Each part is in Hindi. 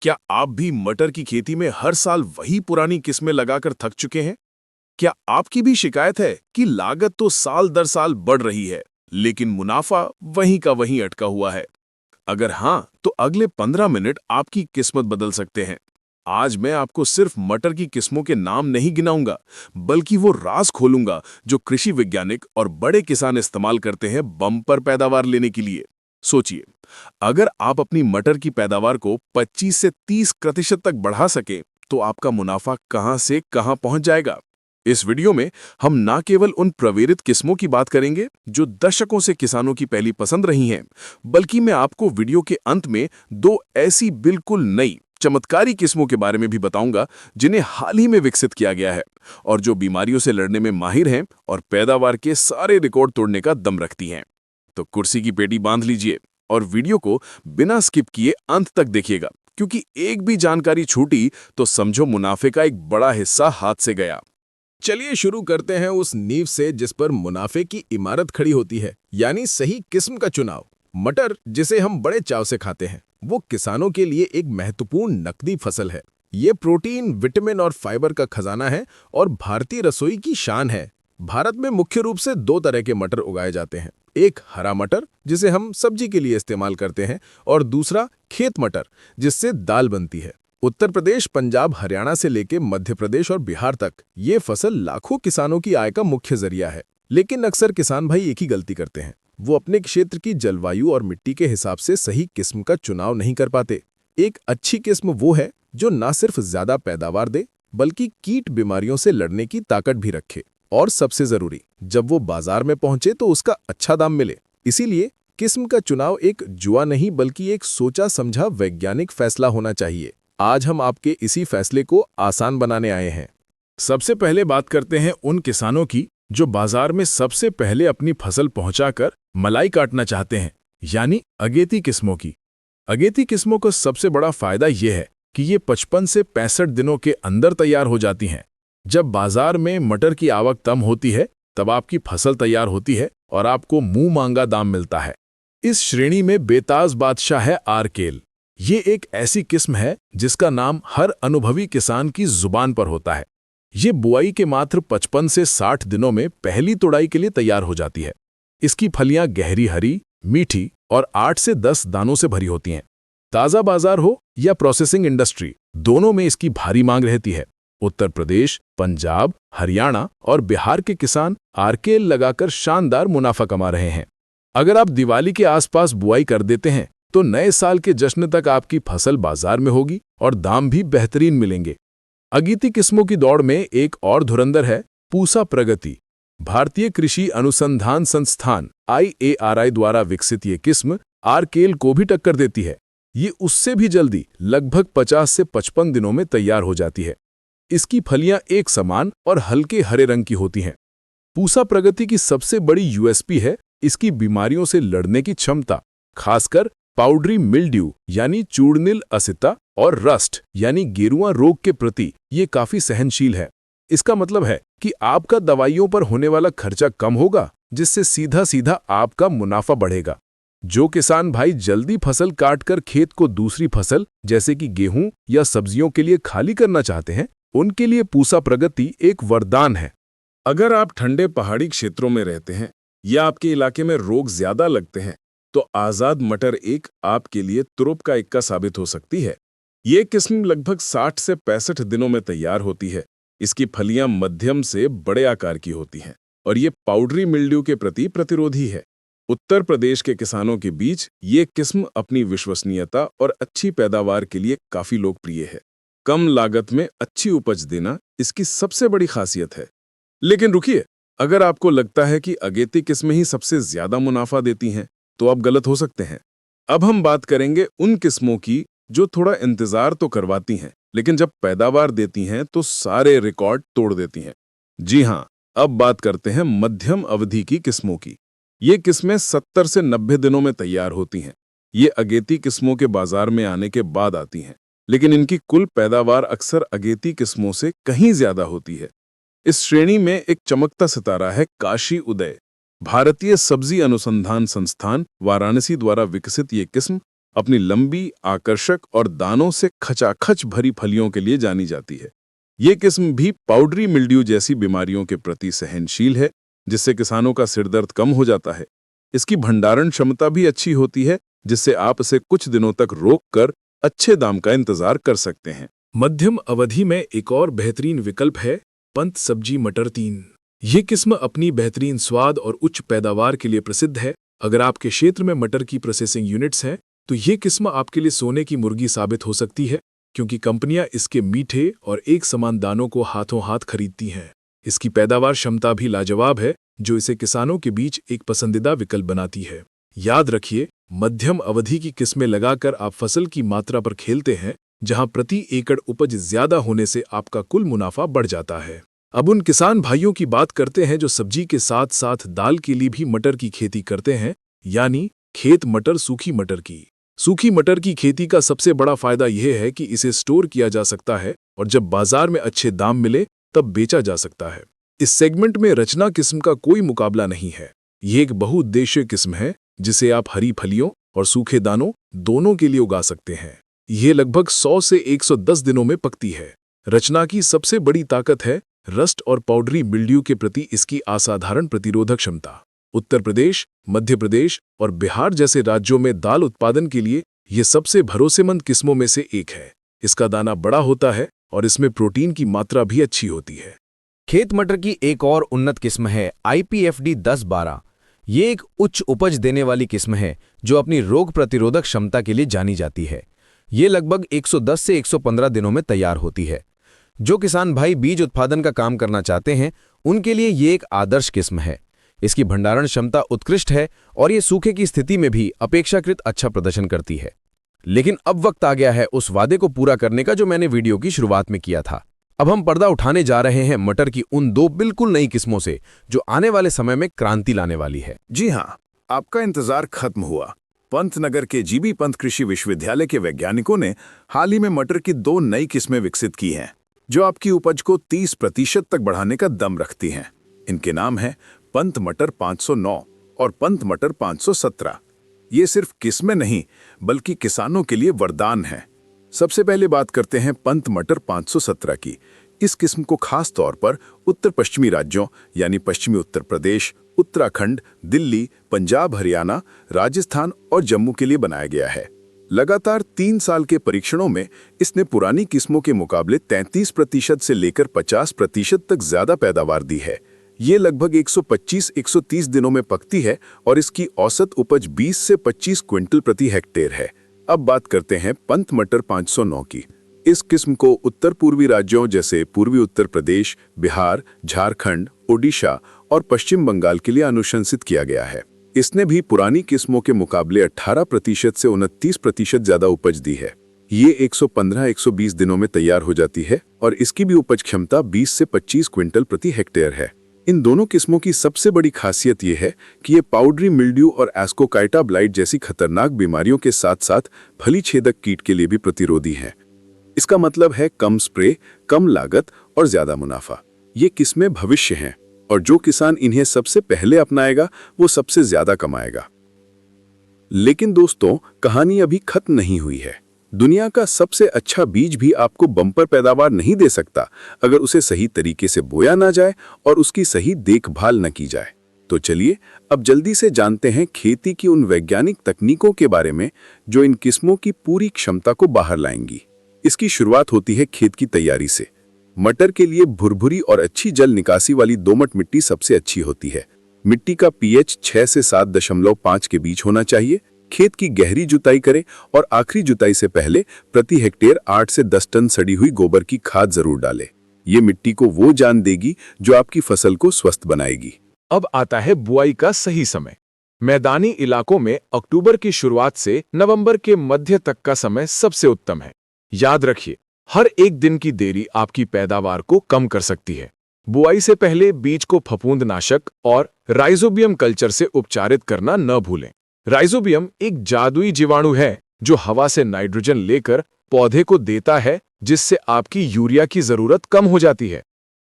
क्या आप भी मटर की खेती में हर साल वही पुरानी किस्में लगाकर थक चुके हैं? क्या आपकी भी शिकायत है कि लागत तो साल दर साल बढ़ रही है, लेकिन मुनाफा वहीं का वहीं अटका हुआ है? अगर हाँ, तो अगले 15 मिनट आपकी किस्मत बदल सकते हैं। आज मैं आपको सिर्फ मटर की किस्मों के नाम नहीं गिनाऊंगा, बल्कि वो राज खोलूंगा जो कृषि वैज्ञानिक और बड़े किसान इस्तेमाल करते हैं बम्पर पैदावार लेने के लिए। सोचिए, अगर आप अपनी मटर की पैदावार को 25 से 30% तक बढ़ा सकें, तो आपका मुनाफा कहां से कहां पहुंच जाएगा। इस वीडियो में हम न केवल उन प्रवेरित किस्मों की बात करेंगे जो दशकों से किसानों की पहली पसंद रही हैं, बल्कि मैं आपको वीडियो के अंत में दो ऐसी बिल्कुल नई चमत्कारी किस्मों के बारे में भी बताऊंगा जिन्हें हाल ही में विकसित किया गया है और जो बीमारियों से लड़ने में माहिर हैं और पैदावार के सारे रिकॉर्ड तोड़ने का दम रखती हैं। तो कुर्सी की पेटी बांध लीजिए और वीडियो को बिना स्किप किए अंत तक देखिएगा, क्योंकि एक भी जानकारी छूटी तो समझो मुनाफे का एक बड़ा हिस्सा हाथ से गया। चलिए शुरू करते हैं उस नींव से जिस पर मुनाफे की इमारत खड़ी होती है, यानी सही किस्म का चुनाव। मटर, जिसे हम बड़े चाव से खाते हैं, वो किसानों के लिए एक महत्वपूर्ण नकदी फसल है। ये प्रोटीन, विटामिन और फाइबर का खजाना है और भारतीय रसोई की शान है। भारत में मुख्य रूप से दो तरह के मटर उगाए जाते हैं। एक हरा मटर, जिसे हम सब्जी के लिए इस्तेमाल करते हैं, और दूसरा खेत मटर, जिससे दाल बनती है। उत्तर प्रदेश, पंजाब, हरियाणा से लेकर मध्य प्रदेश और बिहार तक ये फसल लाखों किसानों की आय का मुख्य जरिया है। लेकिन अक्सर किसान भाई एक ही गलती करते हैं, वो अपने क्षेत्र की जलवायु और मिट्टी के हिसाब से सही किस्म का चुनाव नहीं कर पाते। एक अच्छी किस्म वो है जो न सिर्फ ज्यादा पैदावार दे, बल्कि कीट बीमारियों से लड़ने की ताकत भी रखे, और सबसे जरूरी, जब वो बाजार में पहुंचे तो उसका अच्छा दाम मिले। इसीलिए किस्म का चुनाव एक जुआ नहीं, बल्कि एक सोचा समझा वैज्ञानिक फैसला होना चाहिए। आज हम आपके इसी फैसले को आसान बनाने आए हैं। सबसे पहले बात करते हैं उन किसानों की जो बाजार में सबसे पहले अपनी फसल पहुंचाकर मलाई काटना चाहते हैं, यानी अगेती किस्मों की। अगेती किस्मों का सबसे बड़ा फायदा यह है कि ये 55 से 65 दिनों के अंदर तैयार हो जाती हैं। जब बाजार में मटर की आवक कम होती है, तब आपकी फसल तैयार होती है और आपको मुंह मांगा दाम मिलता है। इस श्रेणी में बेताज बादशाह है आरकेल। ये एक ऐसी किस्म है जिसका नाम हर अनुभवी किसान की जुबान पर होता है। ये बुआई के मात्र 55 से 60 दिनों में पहली तुड़ाई के लिए तैयार हो जाती है। इसकी फलियां गहरी हरी, मीठी और 8 से 10 दानों से भरी होती हैं। ताज़ा बाजार हो या प्रोसेसिंग इंडस्ट्री, दोनों में इसकी भारी मांग रहती है। उत्तर प्रदेश, पंजाब, हरियाणा और बिहार के किसान आरकेल लगाकर शानदार मुनाफा कमा रहे हैं। अगर आप दिवाली के आसपास बुआई कर देते हैं तो नए साल के जश्न तक आपकी फसल बाजार में होगी और दाम भी बेहतरीन मिलेंगे। अगेती किस्मों की दौड़ में एक और धुरंधर है पूसा प्रगति। भारतीय कृषि अनुसंधान संस्थान IARI द्वारा विकसित ये किस्म आरकेल को भी टक्कर देती है। ये उससे भी जल्दी लगभग 50 से 55 दिनों में तैयार हो जाती है। इसकी फलियां एक समान और हल्के हरे रंग की होती हैं। पूसा प्रगति की सबसे बड़ी USP है इसकी बीमारियों से लड़ने की क्षमता, खासकर पाउडरी मिल्ड्यू यानी चूर्णिल असिता और रस्ट यानी गेरुआ रोग के प्रति ये काफी सहनशील है। इसका मतलब है कि आपका दवाइयों पर होने वाला खर्चा कम होगा, जिससे सीधा सीधा आपका मुनाफा बढ़ेगा। जो किसान भाई जल्दी फसल काटकर खेत को दूसरी फसल जैसे कि गेहूं या सब्जियों के लिए खाली करना चाहते हैं, उनके लिए पूसा प्रगति एक वरदान है। अगर आप ठंडे पहाड़ी क्षेत्रों में रहते हैं या आपके इलाके में रोग ज्यादा लगते हैं, तो आजाद मटर एक आपके लिए तुरुप का इक्का साबित हो सकती है। ये किस्म लगभग 60 से 65 दिनों में तैयार होती है। इसकी फलियां मध्यम से बड़े आकार की होती हैं और ये पाउडरी मिल्ड्यू के प्रति प्रतिरोधी है। उत्तर प्रदेश के किसानों के बीच ये किस्म अपनी विश्वसनीयता और अच्छी पैदावार के लिए काफी लोकप्रिय है। कम लागत में अच्छी उपज देना इसकी सबसे बड़ी खासियत है। लेकिन रुकिए, अगर आपको लगता है कि अगेती किस्में ही सबसे ज्यादा मुनाफा देती हैं, तो आप गलत हो सकते हैं। अब हम बात करेंगे उन किस्मों की जो थोड़ा इंतजार तो करवाती हैं, लेकिन जब पैदावार देती हैं तो सारे रिकॉर्ड तोड़ देती हैं। जी हाँ, अब बात करते हैं मध्यम अवधि की किस्मों की। ये किस्में 70 से 90 दिनों में तैयार होती हैं। ये अगेती किस्मों के बाजार में आने के बाद आती हैं, लेकिन इनकी कुल पैदावार अक्सर अगेती किस्मों से कहीं ज्यादा होती है। इस श्रेणी में एक चमकता सितारा है काशी उदय। भारतीय सब्जी अनुसंधान संस्थान वाराणसी द्वारा विकसित ये किस्म अपनी लंबी, आकर्षक और दानों से खचाखच भरी फलियों के लिए जानी जाती है। ये किस्म भी पाउडरी मिल्ड्यू जैसी बीमारियों के प्रति सहनशील है, जिससे किसानों का सिरदर्द कम हो जाता है। इसकी भंडारण क्षमता भी अच्छी होती है, जिससे आप इसे कुछ दिनों तक रोक कर अच्छे दाम का इंतजार कर सकते हैं। मध्यम अवधि में एक और बेहतरीन विकल्प है पंत सब्जी मटर 3। ये किस्म अपनी बेहतरीन स्वाद और उच्च पैदावार के लिए प्रसिद्ध है। अगर आपके क्षेत्र में मटर की प्रोसेसिंग यूनिट्स हैं, तो ये किस्म आपके लिए सोने की मुर्गी साबित हो सकती है, क्योंकि कंपनियां इसके मीठे और एक समान दानों को हाथों हाथ खरीदती हैं। इसकी पैदावार क्षमता भी लाजवाब है, जो इसे किसानों के बीच एक पसंदीदा विकल्प बनाती है। याद रखिए, मध्यम अवधि की किस्में लगाकर आप फसल की मात्रा पर खेलते हैं, जहां प्रति एकड़ उपज ज्यादा होने से आपका कुल मुनाफा बढ़ जाता है। अब उन किसान भाइयों की बात करते हैं जो सब्जी के साथ साथ दाल के लिए भी मटर की खेती करते हैं, यानी खेत मटर सूखी मटर की। सूखी मटर की खेती का सबसे बड़ा फायदा यह है कि इसे स्टोर किया जा सकता है और जब बाजार में अच्छे दाम मिले तब बेचा जा सकता है। इस सेगमेंट में रचना किस्म का कोई मुकाबला नहीं है। ये एक बहुउद्देशीय किस्म है जिसे आप हरी फलियों और सूखे दानों दोनों के लिए उगा सकते हैं। ये लगभग 100 से 110 दिनों में पकती है। रचना की सबसे बड़ी ताकत है रस्ट और पाउडरी मिल्ड्यू के प्रति इसकी असाधारण प्रतिरोधक क्षमता। उत्तर प्रदेश, मध्य प्रदेश और बिहार जैसे राज्यों में दाल उत्पादन के लिए ये सबसे भरोसेमंद किस्मों में से एक है। इसका दाना बड़ा होता है और इसमें प्रोटीन की मात्रा भी अच्छी होती है। खेत मटर की एक और उन्नत किस्म है IPFD 10-12। ये एक उच्च उपज देने वाली किस्म है जो अपनी रोग प्रतिरोधक क्षमता के लिए जानी जाती है। ये लगभग 110 से 115 दिनों में तैयार होती है। जो किसान भाई बीज उत्पादन का काम करना चाहते हैं, उनके लिए ये एक आदर्श किस्म है। इसकी भंडारण क्षमता उत्कृष्ट है और ये सूखे की स्थिति में भी अपेक्षाकृत अच्छा प्रदर्शन करती है। लेकिन अब वक्त आ गया है उस वादे को पूरा करने का जो मैंने वीडियो की शुरुआत में किया था। अब हम पर्दा उठाने जा रहे हैं मटर की उन 2 बिल्कुल नई किस्मों से जो आने वाले समय में क्रांति लाने वाली है। जी हाँ, आपका इंतजार खत्म हुआ। पंतनगर के जीबी पंत कृषि विश्वविद्यालय के वैज्ञानिकों ने हाल ही में मटर की 2 नई किस्में विकसित की हैं, जो आपकी उपज को 30% तक बढ़ाने का दम रखती हैं। इनके नाम हैं पंत मटर 509 और पंत मटर 517। ये सिर्फ किस्में नहीं, बल्कि किसानों के लिए वरदान हैं। सबसे पहले बात करते हैं पंत मटर 517 की। इस किस्म को खास तौर पर उत्तर पश्चिमी राज्यों यानी पश्चिमी उत्तर प्रदेश, उत्तराखंड, दिल्ली, पंजाब, हरियाणा, राजस्थान और जम्मू के लिए बनाया गया है। लगातार 3 साल के परीक्षणों में इसने पुरानी किस्मों के मुकाबले 33% से लेकर 50% तक ज्यादा पैदावार दी है। ये लगभग 125-130 दिनों में पकती है और इसकी औसत उपज 20 से 25 क्विंटल प्रति हेक्टेयर है। अब बात करते हैं पंत मटर 509 की। इस किस्म को उत्तर पूर्वी राज्यों जैसे पूर्वी उत्तर प्रदेश, बिहार, झारखंड, ओडिशा और पश्चिम बंगाल के लिए अनुशंसित किया गया है। इसने भी पुरानी किस्मों के मुकाबले 18% से 29% ज्यादा उपज दी है। ये 115-120 दिनों में तैयार हो जाती है और इसकी भी उपज क्षमता 20 से 25 क्विंटल प्रति हेक्टेयर है। इन दोनों किस्मों की सबसे बड़ी खासियत ये है कि ये पाउडरी मिल्ड्यू और एस्कोकाइटा ब्लाइट जैसी खतरनाक बीमारियों के साथ साथ फली छेदक कीट के लिए भी प्रतिरोधी हैं। इसका मतलब है कम स्प्रे, कम लागत और ज्यादा मुनाफा। ये किस्में भविष्य हैं और जो किसान इन्हें सबसे पहले अपनाएगा वो सबसे ज्यादा कमाएगा। लेकिन दोस्तों, कहानी अभी खत्म नहीं हुई है। दुनिया का सबसे अच्छा बीज भी आपको बम्पर पैदावार नहीं दे सकता अगर उसे सही तरीके से बोया ना जाए और उसकी सही देखभाल न की जाए। तो चलिए अब जल्दी से जानते हैं खेती की उन वैज्ञानिक तकनीकों के बारे में जो इन किस्मों की पूरी क्षमता को बाहर लाएंगी। इसकी शुरुआत होती है खेत की तैयारी से। मटर के लिए भुरभुरी और अच्छी जल निकासी वाली दोमट मिट्टी सबसे अच्छी होती है। मिट्टी का pH 6 से 7.5 के बीच होना चाहिए। खेत की गहरी जुताई करें और आखिरी जुताई से पहले प्रति हेक्टेयर 8 से 10 टन सड़ी हुई गोबर की खाद जरूर डालें। ये मिट्टी को वो जान देगी जो आपकी फसल को स्वस्थ बनाएगी। अब आता है बुआई का सही समय। मैदानी इलाकों में अक्टूबर की शुरुआत से नवंबर के मध्य तक का समय सबसे उत्तम है। याद रखिए, हर एक दिन की देरी आपकी पैदावार को कम कर सकती है। बुआई से पहले बीज को फफूंदनाशक और राइजोबियम कल्चर से उपचारित करना न भूलें। राइजोबियम एक जादुई जीवाणु है जो हवा से नाइट्रोजन लेकर पौधे को देता है, जिससे आपकी यूरिया की जरूरत कम हो जाती है।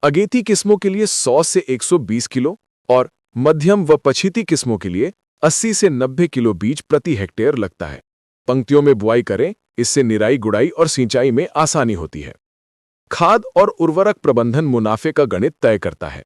अगेती किस्मों के लिए 100 से 120 किलो और मध्यम व पछीती किस्मों के लिए 80 से 90 किलो बीज प्रति हेक्टेयर लगता है। पंक्तियों में बुआई करें, इससे निराई गुड़ाई और सिंचाई में आसानी होती है। खाद और उर्वरक प्रबंधन मुनाफे का गणित तय करता है।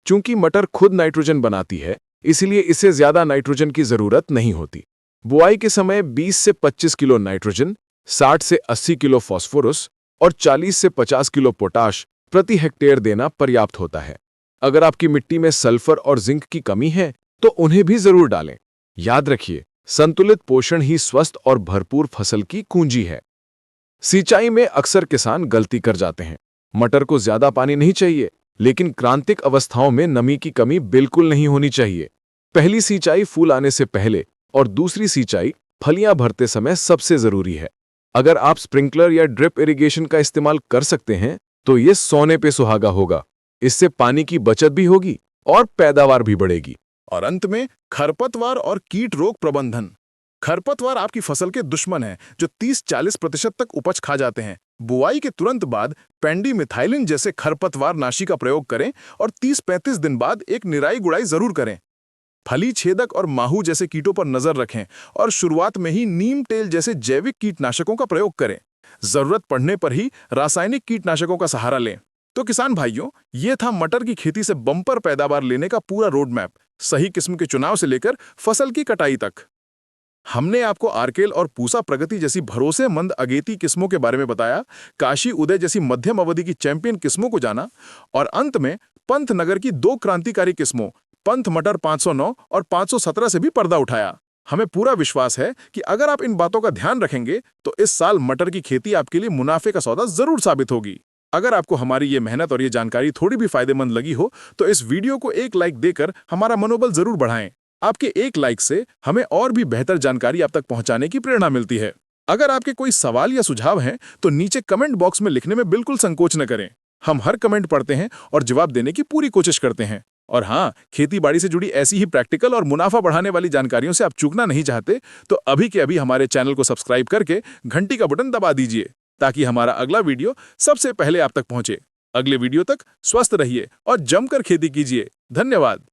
चूंकि मटर खुद नाइट्रोजन बनाती है, इसलिए इसे ज्यादा नाइट्रोजन की जरूरत नहीं होती। बुआई के समय 20 से 25 किलो नाइट्रोजन, 60 से 80 किलो फास्फोरस और 40 से 50 किलो पोटाश प्रति हेक्टेयर देना पर्याप्त होता है। अगर आपकी मिट्टी में सल्फर और जिंक की कमी है तो उन्हें भी जरूर डालें। याद रखिए, संतुलित पोषण ही स्वस्थ और भरपूर फसल की कुंजी है। सिंचाई में अक्सर किसान गलती कर जाते हैं। मटर को ज्यादा पानी नहीं चाहिए, लेकिन क्रांतिक अवस्थाओं में नमी की कमी बिल्कुल नहीं होनी चाहिए। पहली सिंचाई फूल आने से पहले और दूसरी सिंचाई फलियां भरते समय सबसे जरूरी है। अगर आप स्प्रिंकलर या ड्रिप इरिगेशन का इस्तेमाल कर सकते हैं तो ये सोने पे सुहागा होगा। इससे पानी की बचत भी होगी और पैदावार भी बढ़ेगी। और अंत में खरपतवार और कीट रोग प्रबंधन। खरपतवार आपकी फसल के दुश्मन हैं जो 30-40% तक उपज खा जाते हैं। बुआई के तुरंत बाद पेंडिमिथाइलिन जैसे खरपतवार नाशी का प्रयोग करें और 30-35 दिन बाद एक निराई गुड़ाई जरूर करें। फली छेदक और माहू जैसे कीटों पर नजर रखें और शुरुआत में ही नीम तेल जैसे जैविक कीटनाशकों का प्रयोग करें। जरूरत पड़ने पर ही रासायनिक कीटनाशकों का सहारा लें। तो किसान भाइयों, ये था मटर की खेती से बम्पर पैदावार लेने का पूरा रोड मैप, सही किस्म के चुनाव से लेकर फसल की कटाई तक। हमने आपको आर्केल और पूसा प्रगति जैसी भरोसेमंद अगेती किस्मों के बारे में बताया, काशी उदय जैसी मध्यम अवधि की चैंपियन किस्मों को जाना और अंत में पंतनगर की 2 क्रांतिकारी किस्मों पंथ मटर 509 और 517 से भी पर्दा उठाया। हमें पूरा विश्वास है कि अगर आप इन बातों का ध्यान रखेंगे तो इस साल मटर की खेती आपके लिए मुनाफे का सौदा जरूर साबित होगी। अगर आपको हमारी ये मेहनत और ये जानकारी थोड़ी भी फायदेमंद लगी हो तो इस वीडियो को एक लाइक देकर हमारा मनोबल जरूर बढ़ाएं। आपके एक लाइक से हमें और भी बेहतर जानकारी आप तक पहुंचाने की प्रेरणा मिलती है। अगर आपके कोई सवाल या सुझाव हैं तो नीचे कमेंट बॉक्स में लिखने में बिल्कुल संकोच न करें। हम हर कमेंट पढ़ते हैं और जवाब देने की पूरी कोशिश करते हैं। और हाँ, खेती बाड़ी से जुड़ी ऐसी ही प्रैक्टिकल और मुनाफा बढ़ाने वाली जानकारियों से आप चूकना नहीं चाहते तो अभी के अभी हमारे चैनल को सब्सक्राइब करके घंटी का बटन दबा दीजिए ताकि हमारा अगला वीडियो सबसे पहले आप तक पहुंचे। अगले वीडियो तक स्वस्थ रहिए और जमकर खेती कीजिए। धन्यवाद।